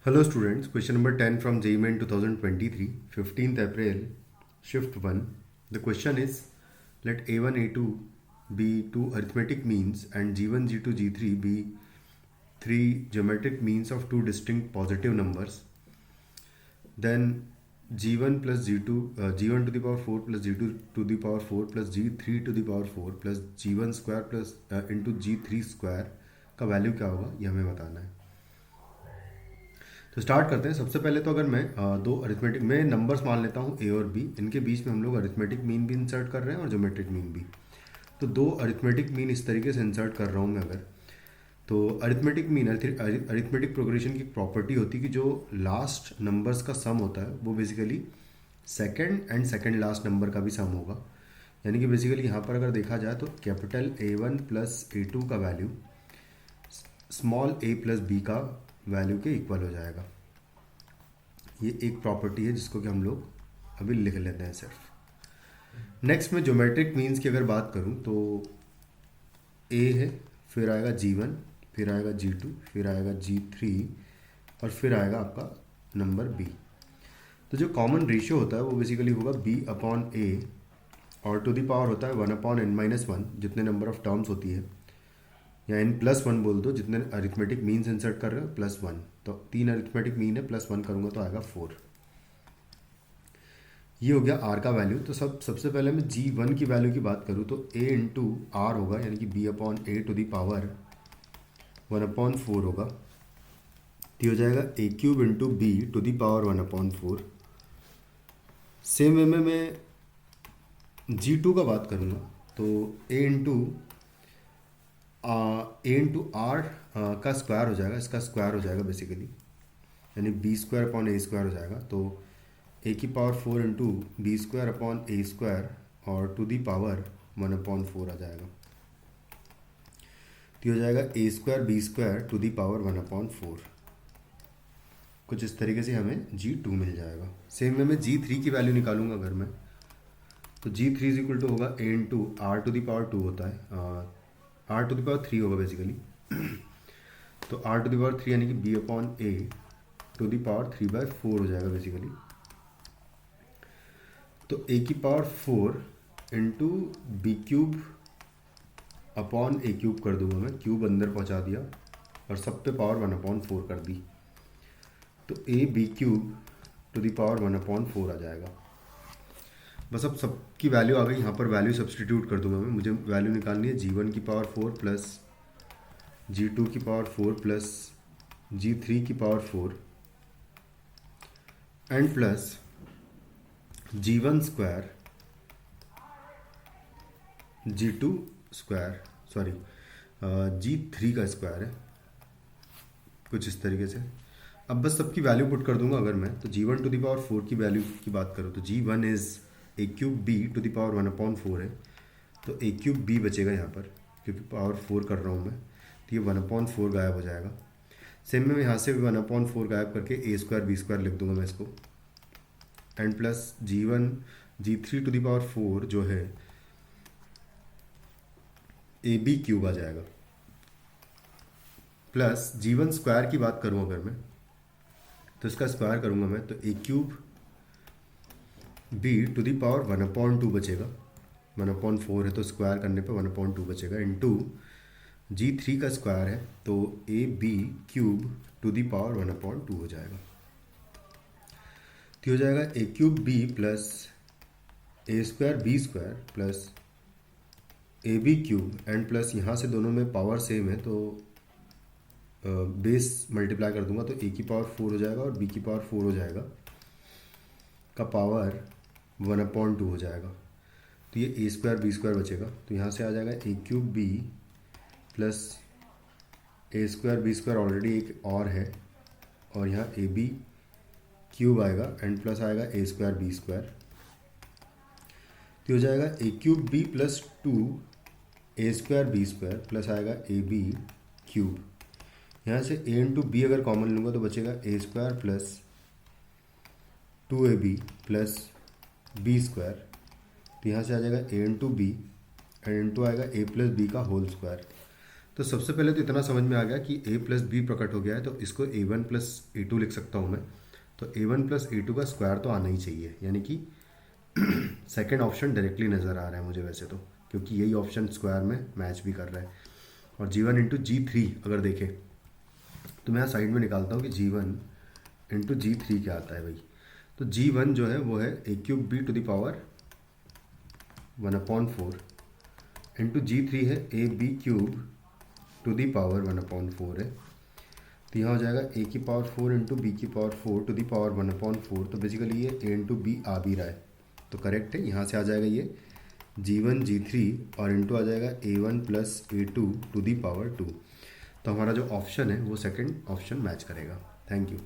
Hello students, question number 10 from JEE Main 2023, 15th April, shift 1. The question is, let A1, A2 be two arithmetic means and G1, G2, G3 be three geometric means of two distinct positive numbers. Then G1 plus G2, G1 to the power 4 plus G2 to the power 4 plus G3 to the power 4 plus G1 square plus into G3 square का value क्या होगा ये हमें बताना है। तो start करते हैं। सबसे पहले तो अगर मैं दो अरिथमेटिक में नंबर्स मान लेता हूँ ए और बी, इनके बीच में हम लोग अरिथमेटिक मीन भी इंसर्ट कर रहे हैं और ज्योमेट्रिक मीन भी। तो दो अरिथमेटिक मीन इस तरीके से इंसर्ट कर रहा हूँ मैं अगर, तो अरिथमेटिक मीन अरिथमेटिक प्रोग्रेशन की प्रॉपर्टी होती है कि जो लास्ट नंबर्स का सम होता है वो basically second and second last number का भी सम होगा। यानी कि बेसिकली यहाँ पर अगर देखा जाए तो कैपिटल A1 प्लस A2 का value small a plus B का वैल्यू के इक्वल हो जाएगा। ये एक प्रॉपर्टी है जिसको कि हम लोग अभी लिख लेते हैं सिर्फ। नेक्स्ट में ज्योमेट्रिक मीन्स की अगर बात करूं तो a है, फिर आएगा G1, फिर आएगा G2, फिर आएगा G3 और फिर आएगा आपका नंबर b। तो जो कॉमन रेशियो होता है वो बेसिकली होगा b अपॉन a और टू द पावर होता है 1 अपॉन n-1 जितने नंबर ऑफ टर्म्स होती है, या n+1 बोल दो जितने अरिथमेटिक मीन्स इंसर्ट कर रहे हो +1। तो तीन अरिथमेटिक मीन है, +1 करूँगा तो आएगा 4। ये हो गया r का वैल्यू। तो सबसे पहले मैं G1 की वैल्यू की बात करूँ तो a इंटू r होगा, यानी कि b upon a to the power 1/4 होगा। तो हो जाएगा a cube into b to the power 1/4। Same way में मैं G2 का बात करूँगा तो a इंटू आर का स्क्वायर हो जाएगा, इसका स्क्वायर हो जाएगा बेसिकली, यानी B square upon A square हो जाएगा। तो ए की power 4 into B square upon A square और टू दी पावर 1/4 आ जाएगा। तो हो जाएगा A square B square to the power 1/4। कुछ इस तरीके से हमें G2 मिल जाएगा। सेम में मैं G3 की वैल्यू निकालूंगा अगर मैं, तो G3 इज इक्वल टू होगा A into R to the power 2 होता है, आर टू द पावर 3 होगा बेसिकली। तो आर टू द पावर 3 यानी कि B upon A to the power 3/4 हो जाएगा बेसिकली। तो ए की power 4 into B cube upon A cube कर दूंगा मैं, क्यूब अंदर पहुंचा दिया और सब पे पावर 1/4 कर दी। तो A B cube to the power 1/4 आ जाएगा। बस अब सबकी वैल्यू आ गई, यहाँ पर वैल्यू सब्सटीट्यूट कर दूंगा मैं। मुझे वैल्यू निकालनी है G1 की पावर 4 प्लस G2 की पावर 4 प्लस G3 की power 4 and plus G1 square G2 square, sorry G3 का स्क्वायर है, कुछ इस तरीके से। अब बस सबकी वैल्यू पुट कर दूंगा अगर मैं, तो G1 टू द पावर 4 की वैल्यू की बात करूँ तो G1 is A cube B to the power 1/4 है। तो ए क्यूब बी बचेगा यहाँ पर, क्योंकि पावर 4 कर रहा हूँ मैं, तो ये 1/4 गायब हो जाएगा। सेम में यहाँ से भी 1/4 गायब करके ए स्क्वायर बी स्क्वायर लिख दूंगा मैं इसको, and plus G1 G3 to the power 4 जो है ए बी क्यूब आ जाएगा, प्लस G1 स्क्वायर की बात करूँ अगर मैं तो इसका स्क्वायर करूँगा मैं, तो A cube B to the power 1/2 बचेगा, 1/4 है तो स्क्वायर करने पे 1/2 बचेगा, इंटू G3 का स्क्वायर है तो A B cube to the power 1/2 हो जाएगा। तो हो जाएगा A cube B plus A square B square plus A B cube and plus यहाँ से दोनों में पावर सेम है तो बेस मल्टीप्लाई कर दूंगा, तो ए की पावर 4 हो जाएगा और बी की पावर 4 हो जाएगा का पावर 1/2 हो जाएगा। तो ये ए स्क्वायर बी स्क्वायर बचेगा, तो यहाँ से आ जाएगा A cube B plus A square B square already एक और है, और यहाँ ए बी क्यूब आएगा एंड प्लस आएगा ए स्क्वायर बी स्क्वायर। तो हो जाएगा A cube B plus 2 A square B square plus आएगा ए बी क्यूब। यहाँ से ए इंटू बी अगर कॉमन लूँगा तो बचेगा A square plus 2ab plus B square. तो यहाँ से आ जाएगा A into B and into आएगा ए प्लस बी का होल स्क्वायर। तो सबसे पहले तो इतना समझ में आ गया कि a प्लस बी प्रकट हो गया है, तो इसको a1 प्लस a2 लिख सकता हूँ मैं। तो a1 प्लस a2 का स्क्वायर तो आना ही चाहिए, यानी कि सेकेंड ऑप्शन डायरेक्टली नज़र आ रहा है मुझे वैसे तो, क्योंकि यही ऑप्शन स्क्वायर में मैच भी कर रहा है। और g1 इंटू जी3 अगर देखें तो मैं यहाँ साइड में निकालता हूँ कि g1 इंटू जी3 क्या आता है भाई। तो g1 जो है वो है a³ b⁴ इंटू जी3 है ab³ है। तो यहाँ हो जाएगा a⁴ into b⁴ to basically ये a इंटू बी आ भी रहा है, तो करेक्ट है। यहाँ से आ जाएगा ये g1 g3 और इंटू आ जाएगा a1 plus a2 to the power 2। तो हमारा जो ऑप्शन है वो सेकंड ऑप्शन मैच करेगा। Thank you.